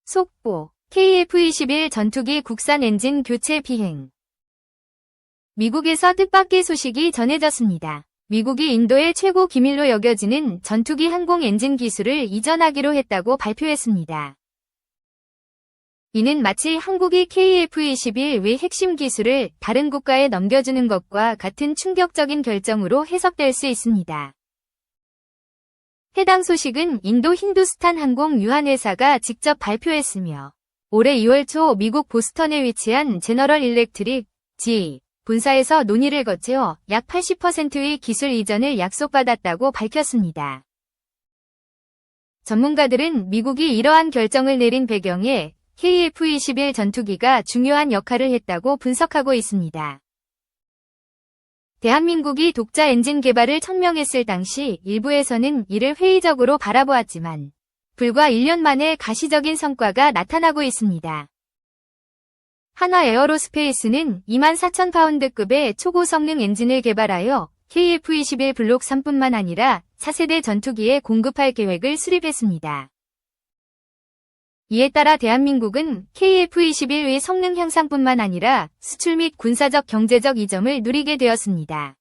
속보 KF-21 전투기 국산 엔진 교체 비행. 미국에서 뜻밖의 소식이 전해졌습니다. 미국이 인도의 최고 기밀로 여겨지는 전투기 항공 엔진 기술을 이전하기로 했다고 발표했습니다. 이는 마치 한국이 KF-21 외 핵심 기술을 다른 국가에 넘겨주는 것과 같은 충격적인 결정으로 해석될 수 있습니다. 해당 소식은 인도 힌두스탄 항공 유한회사가 직접 발표했으며 올해 2월 초 미국 보스턴에 위치한 제너럴 일렉트릭 (GE) 본사에서 논의를 거쳐 약 80%의 기술 이전을 약속받았다고 밝혔습니다. 전문가들은 미국이 이러한 결정을 내린 배경에 KF-21 전투기가 중요한 역할을 했다고 분석하고 있습니다. 대한민국이 독자 엔진 개발을 천명했을 당시 일부에서는 이를 회의적으로 바라보았지만 불과 1년 만에 가시적인 성과가 나타나고 있습니다. 한화 에어로스페이스는 24,000파운드급의 초고성능 엔진을 개발하여 KF-21 블록 3뿐만 아니라 4세대 전투기에 공급할 계획을 수립했습니다. 이에 따라 대한민국은 KF-21의 성능 향상뿐만 아니라 수출 및 군사적 경제적 이점을 누리게 되었습니다.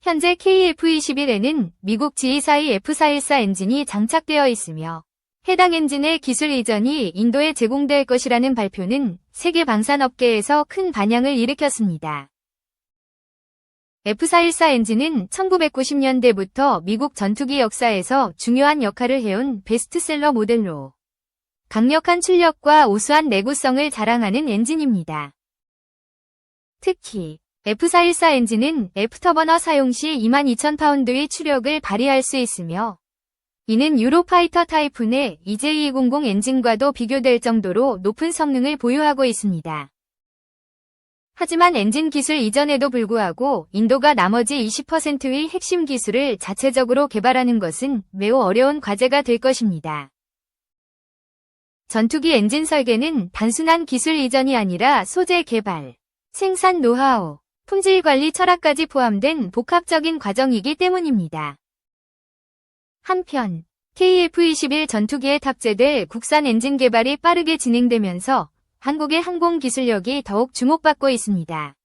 현재 KF-21에는 미국 GE사의 F414 엔진이 장착되어 있으며 해당 엔진의 기술 이전이 인도에 제공될 것이라는 발표는 세계 방산업계에서 큰 반향을 일으켰습니다. F414 엔진은 1990년대부터 미국 전투기 역사에서 중요한 역할을 해온 베스트셀러 모델로 강력한 출력과 우수한 내구성을 자랑하는 엔진입니다. 특히 F414 엔진은 애프터버너 사용 시 22,000파운드의 추력을 발휘할 수 있으며 이는 유로파이터 타이프 내 EJ200 엔진과도 비교될 정도로 높은 성능을 보유하고 있습니다. 하지만 엔진 기술 이전에도 불구하고 인도가 나머지 20%의 핵심 기술을 자체적으로 개발하는 것은 매우 어려운 과제가 될 것입니다. 전투기 엔진 설계는 단순한 기술 이전이 아니라 소재 개발, 생산 노하우, 품질 관리 철학까지 포함된 복합적인 과정이기 때문입니다. 한편 KF-21 전투기에 탑재될 국산 엔진 개발이 빠르게 진행되면서 한국의 항공 기술력이 더욱 주목받고 있습니다.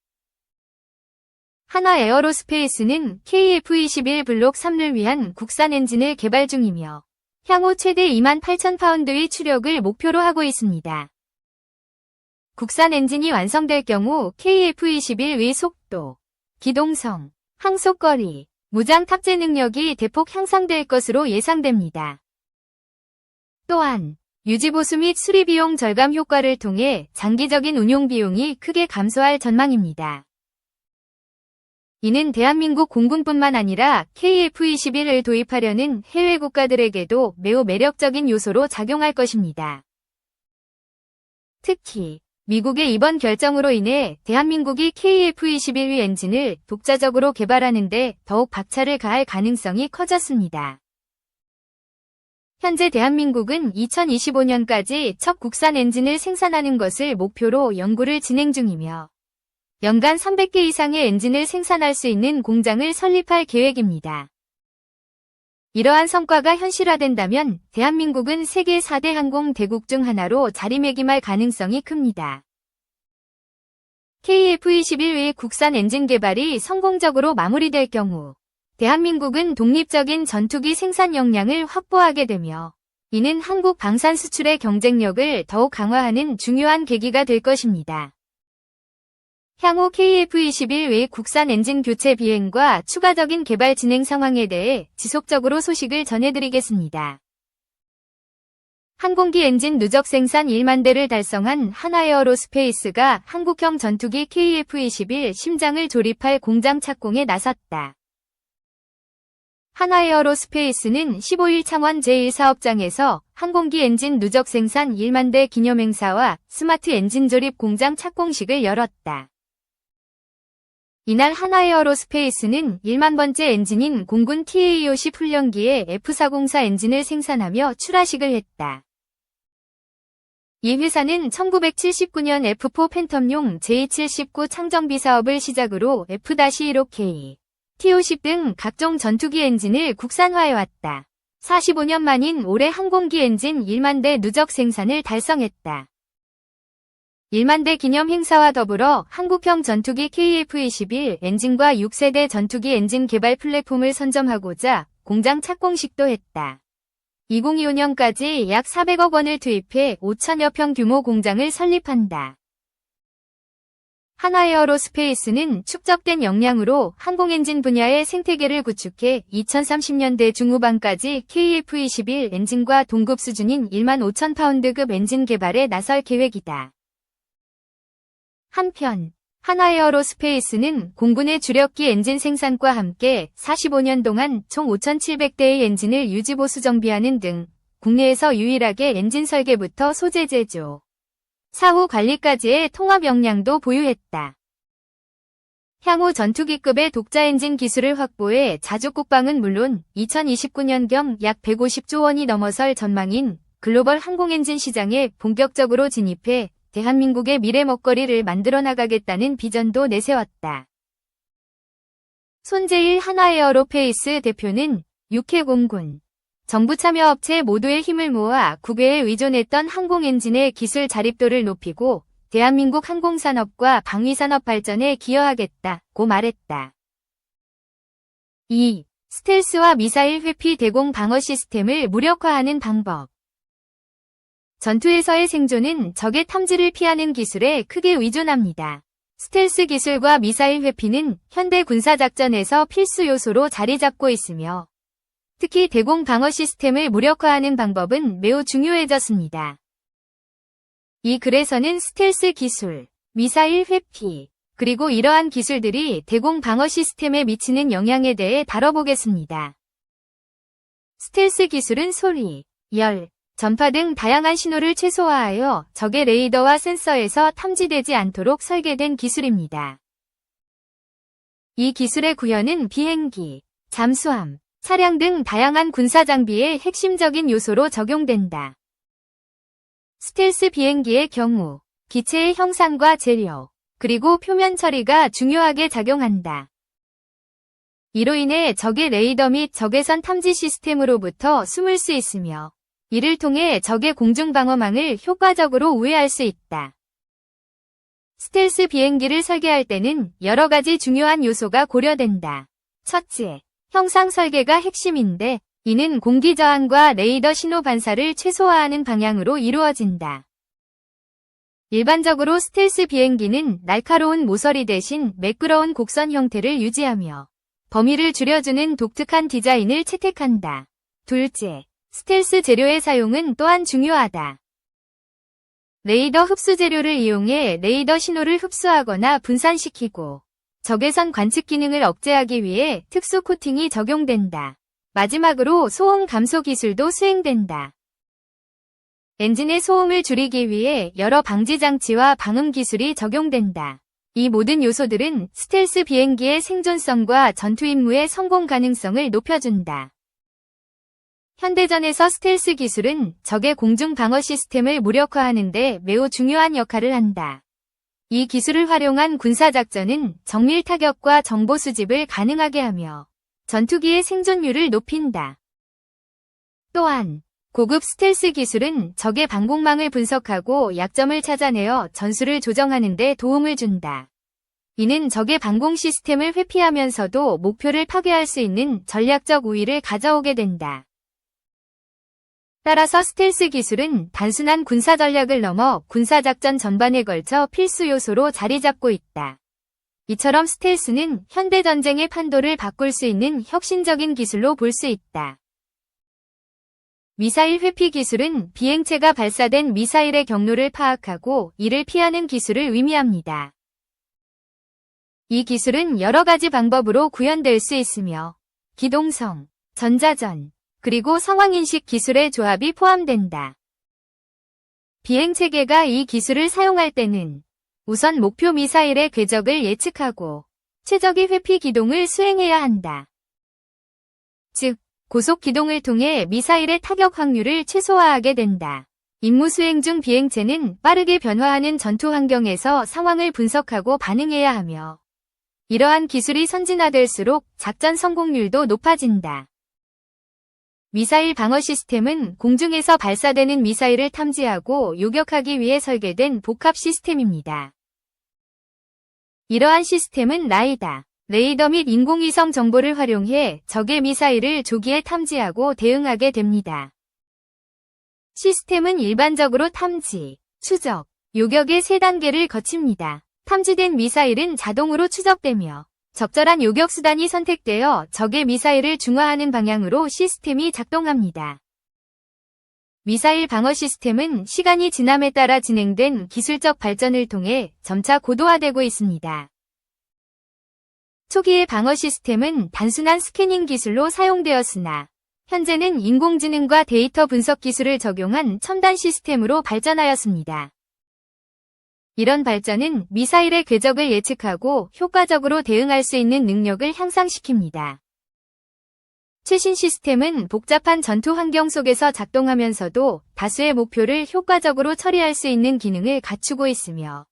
한화 에어로스페이스는 KF-21 블록 3를 위한 국산 엔진을 개발 중이며 향후 최대 28,000파운드의 추력을 목표로 하고 있습니다. 국산 엔진이 완성될 경우 KF-21의 속도, 기동성, 항속거리, 무장 탑재 능력이 대폭 향상될 것으로 예상됩니다. 또한 유지보수 및 수리비용 절감 효과를 통해 장기적인 운용 비용이 크게 감소할 전망입니다. 이는 대한민국 공군뿐만 아니라 KF-21을 도입하려는 해외 국가들에게도 매우 매력적인 요소로 작용할 것입니다. 특히 미국의 이번 결정으로 인해 대한민국이 KF-21의 엔진을 독자적으로 개발하는 데 더욱 박차를 가할 가능성이 커졌습니다. 현재 대한민국은 2025년까지 첫 국산 엔진을 생산하는 것을 목표로 연구를 진행 중이며 연간 300개 이상의 엔진을 생산할 수 있는 공장을 설립할 계획입니다. 이러한 성과가 현실화된다면 대한민국은 세계 4대 항공 대국 중 하나로 자리매김할 가능성이 큽니다. KF-21의 국산 엔진 개발이 성공적으로 마무리될 경우 대한민국은 독립적인 전투기 생산 역량을 확보하게 되며 이는 한국 방산 수출의 경쟁력을 더욱 강화하는 중요한 계기가 될 것입니다. 향후 KF-21 외 국산 엔진 교체 비행과 추가적인 개발 진행 상황에 대해 지속적으로 소식을 전해드리겠습니다. 항공기 엔진 누적 생산 1만 대를 달성한 한화에어로스페이스가 한국형 전투기 KF-21 심장을 조립할 공장 착공에 나섰다. 한화에어로스페이스는 15일 창원 제1사업장에서 항공기 엔진 누적 생산 1만 대 기념행사와 스마트 엔진 조립 공장 착공식을 열었다. 이날 한화에어로스페이스는 1만 번째 엔진인 공군 TA-50 훈련기의 F404 엔진을 생산하며 출하식을 했다. 이 회사는 1979년 F4 팬텀용 J79 창정비 사업을 시작으로 F-15K, T-50 등 각종 전투기 엔진을 국산화해왔다. 45년 만인 올해 항공기 엔진 1만 대 누적 생산을 달성했다. 1만 대 기념 행사와 더불어 한국형 전투기 KF-21 엔진과 6세대 전투기 엔진 개발 플랫폼을 선점하고자 공장 착공식도 했다. 2025년까지 약 400억 원을 투입해 5천여 평 규모 공장을 설립한다. 한화에어로스페이스는 축적된 역량으로 항공엔진 분야의 생태계를 구축해 2030년대 중후반까지 KF-21 엔진과 동급 수준인 1만 5천 파운드급 엔진 개발에 나설 계획이다. 한편 한화에어로스페이스는 공군의 주력기 엔진 생산과 함께 45년 동안 총 5,700대의 엔진을 유지보수 정비하는 등 국내에서 유일하게 엔진 설계부터 소재 제조, 사후 관리까지의 통합 역량도 보유했다. 향후 전투기급의 독자 엔진 기술을 확보해 자주 국방은 물론 2029년경 약 150조 원이 넘어설 전망인 글로벌 항공엔진 시장에 본격적으로 진입해 대한민국의 미래 먹거리를 만들어 나가겠다는 비전도 내세웠다. 손재일 한화에어로페이스 대표는 6회 공군, 정부 참여 업체 모두의 힘을 모아 국외에 의존했던 항공엔진의 기술 자립도를 높이고 대한민국 항공산업과 방위산업 발전에 기여하겠다고 말했다. 2. 스텔스와 미사일 회피 대공 방어 시스템을 무력화하는 방법. 전투에서의 생존은 적의 탐지를 피하는 기술에 크게 의존합니다. 스텔스 기술과 미사일 회피는 현대 군사작전에서 필수 요소로 자리 잡고 있으며 특히 대공 방어 시스템을 무력화하는 방법은 매우 중요해졌습니다. 이 글에서는 스텔스 기술, 미사일 회피, 그리고 이러한 기술들이 대공 방어 시스템에 미치는 영향에 대해 다뤄보겠습니다. 스텔스 기술은 소리, 열, 전파 등 다양한 신호를 최소화하여 적의 레이더와 센서에서 탐지되지 않도록 설계된 기술입니다. 이 기술의 구현은 비행기, 잠수함, 차량 등 다양한 군사 장비의 핵심적인 요소로 적용된다. 스텔스 비행기의 경우 기체의 형상과 재료, 그리고 표면 처리가 중요하게 작용한다. 이로 인해 적의 레이더 및 적외선 탐지 시스템으로부터 숨을 수 있으며 이를 통해 적의 공중방어망을 효과적으로 우회할 수 있다. 스텔스 비행기를 설계할 때는 여러 가지 중요한 요소가 고려된다. 첫째, 형상 설계가 핵심인데 이는 공기 저항과 레이더 신호 반사를 최소화하는 방향으로 이루어진다. 일반적으로 스텔스 비행기는 날카로운 모서리 대신 매끄러운 곡선 형태를 유지하며 범위를 줄여주는 독특한 디자인을 채택한다. 둘째, 스텔스 재료의 사용은 또한 중요하다. 레이더 흡수 재료를 이용해 레이더 신호를 흡수하거나 분산시키고 적외선 관측 기능을 억제하기 위해 특수 코팅이 적용된다. 마지막으로 소음 감소 기술도 수행된다. 엔진의 소음을 줄이기 위해 여러 방지 장치와 방음 기술이 적용된다. 이 모든 요소들은 스텔스 비행기의 생존성과 전투 임무의 성공 가능성을 높여준다. 현대전에서 스텔스 기술은 적의 공중 방어 시스템을 무력화하는 데 매우 중요한 역할을 한다. 이 기술을 활용한 군사작전은 정밀 타격과 정보 수집을 가능하게 하며 전투기의 생존율을 높인다. 또한 고급 스텔스 기술은 적의 방공망을 분석하고 약점을 찾아내어 전술을 조정하는 데 도움을 준다. 이는 적의 방공 시스템을 회피하면서도 목표를 파괴할 수 있는 전략적 우위를 가져오게 된다. 따라서 스텔스 기술은 단순한 군사 전략을 넘어 군사작전 전반에 걸쳐 필수 요소로 자리 잡고 있다. 이처럼 스텔스는 현대전쟁의 판도를 바꿀 수 있는 혁신적인 기술로 볼 수 있다. 미사일 회피 기술은 비행체가 발사된 미사일의 경로를 파악하고 이를 피하는 기술을 의미합니다. 이 기술은 여러 가지 방법으로 구현될 수 있으며 기동성, 전자전, 그리고 상황인식 기술의 조합이 포함된다. 비행체계가 이 기술을 사용할 때는 우선 목표 미사일의 궤적을 예측하고 최적의 회피 기동을 수행해야 한다. 즉, 고속 기동을 통해 미사일의 타격 확률을 최소화하게 된다. 임무 수행 중 비행체는 빠르게 변화하는 전투 환경에서 상황을 분석하고 반응해야 하며 이러한 기술이 선진화될수록 작전 성공률도 높아진다. 미사일 방어 시스템은 공중에서 발사되는 미사일을 탐지하고 요격하기 위해 설계된 복합 시스템입니다. 이러한 시스템은 라이다, 레이더 및 인공위성 정보를 활용해 적의 미사일을 조기에 탐지하고 대응하게 됩니다. 시스템은 일반적으로 탐지, 추적, 요격의 3단계를 거칩니다. 탐지된 미사일은 자동으로 추적되며 적절한 요격 수단이 선택되어 적의 미사일을 중화하는 방향으로 시스템이 작동합니다. 미사일 방어 시스템은 시간이 지남에 따라 진행된 기술적 발전을 통해 점차 고도화되고 있습니다. 초기의 방어 시스템은 단순한 스캐닝 기술로 사용되었으나 현재는 인공지능과 데이터 분석 기술을 적용한 첨단 시스템으로 발전하였습니다. 이런 발전은 미사일의 궤적을 예측하고 효과적으로 대응할 수 있는 능력을 향상시킵니다. 최신 시스템은 복잡한 전투 환경 속에서 작동하면서도 다수의 목표를 효과적으로 처리할 수 있는 기능을 갖추고 있으며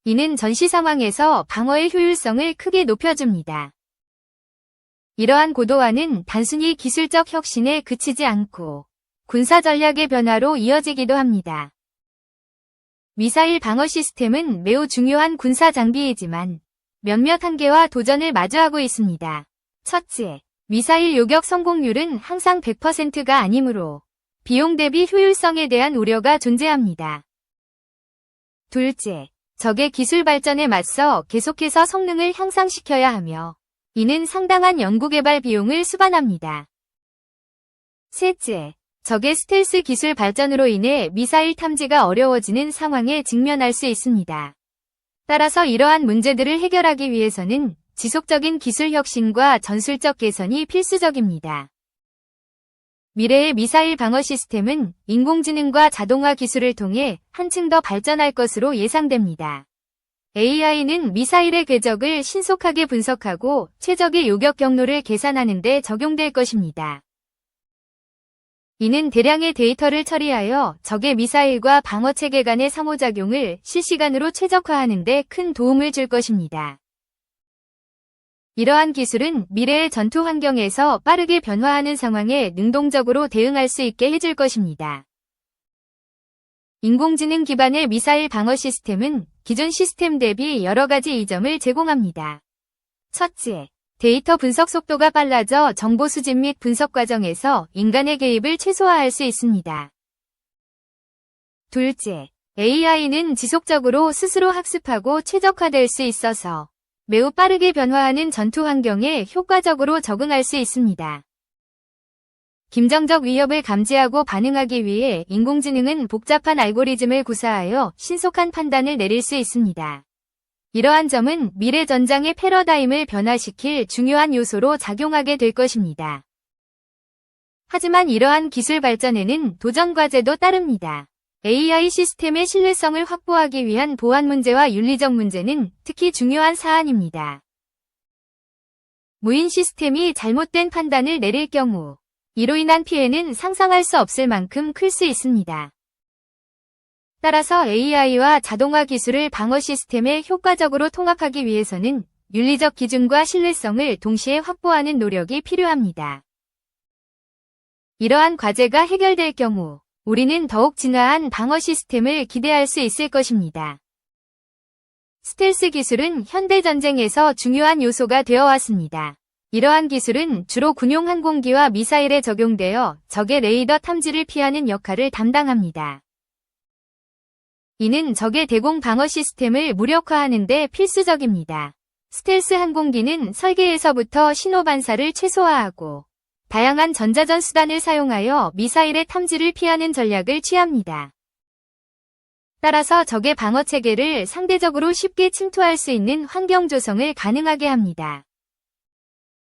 이는 전시 상황에서 방어의 효율성을 크게 높여줍니다. 이러한 고도화는 단순히 기술적 혁신에 그치지 않고 군사 전략의 변화로 이어지기도 합니다. 미사일 방어 시스템은 매우 중요한 군사 장비이지만 몇몇 한계와 도전을 마주하고 있습니다. 첫째, 미사일 요격 성공률은 항상 100%가 아니므로 비용 대비 효율성에 대한 우려가 존재합니다. 둘째, 적의 기술 발전에 맞서 계속해서 성능을 향상시켜야 하며 이는 상당한 연구개발 비용을 수반합니다. 셋째, 적의 스텔스 기술 발전으로 인해 미사일 탐지가 어려워지는 상황에 직면할 수 있습니다. 따라서 이러한 문제들을 해결하기 위해서는 지속적인 기술 혁신과 전술적 개선이 필수적입니다. 미래의 미사일 방어 시스템은 인공지능과 자동화 기술을 통해 한층 더 발전할 것으로 예상됩니다. AI는 미사일의 궤적을 신속하게 분석하고 최적의 요격 경로를 계산하는 데 적용될 것입니다. 이는 대량의 데이터를 처리하여 적의 미사일과 방어체계 간의 상호작용을 실시간으로 최적화하는 데 큰 도움을 줄 것입니다. 이러한 기술은 미래의 전투 환경에서 빠르게 변화하는 상황에 능동적으로 대응할 수 있게 해줄 것입니다. 인공지능 기반의 미사일 방어 시스템은 기존 시스템 대비 여러 가지 이점을 제공합니다. 첫째, 데이터 분석 속도가 빨라져 정보 수집 및 분석 과정에서 인간의 개입을 최소화할 수 있습니다. 둘째, AI는 지속적으로 스스로 학습하고 최적화될 수 있어서 매우 빠르게 변화하는 전투 환경에 효과적으로 적응할 수 있습니다. 김정적 위협을 감지하고 반응하기 위해 인공지능은 복잡한 알고리즘을 구사하여 신속한 판단을 내릴 수 있습니다. 이러한 점은 미래 전장의 패러다임을 변화시킬 중요한 요소로 작용하게 될 것입니다. 하지만 이러한 기술 발전에는 도전 과제도 따릅니다. AI 시스템의 신뢰성을 확보하기 위한 보안 문제와 윤리적 문제는 특히 중요한 사안입니다. 무인 시스템이 잘못된 판단을 내릴 경우 이로 인한 피해는 상상할 수 없을 만큼 클 수 있습니다. 따라서 AI와 자동화 기술을 방어 시스템에 효과적으로 통합하기 위해서는 윤리적 기준과 신뢰성을 동시에 확보하는 노력이 필요합니다. 이러한 과제가 해결될 경우 우리는 더욱 진화한 방어 시스템을 기대할 수 있을 것입니다. 스텔스 기술은 현대 전쟁에서 중요한 요소가 되어 왔습니다. 이러한 기술은 주로 군용 항공기와 미사일에 적용되어 적의 레이더 탐지를 피하는 역할을 담당합니다. 이는 적의 대공 방어 시스템을 무력화하는 데 필수적입니다. 스텔스 항공기는 설계에서부터 신호 반사를 최소화하고 다양한 전자전 수단을 사용하여 미사일의 탐지를 피하는 전략을 취합니다. 따라서 적의 방어 체계를 상대적으로 쉽게 침투할 수 있는 환경 조성을 가능하게 합니다.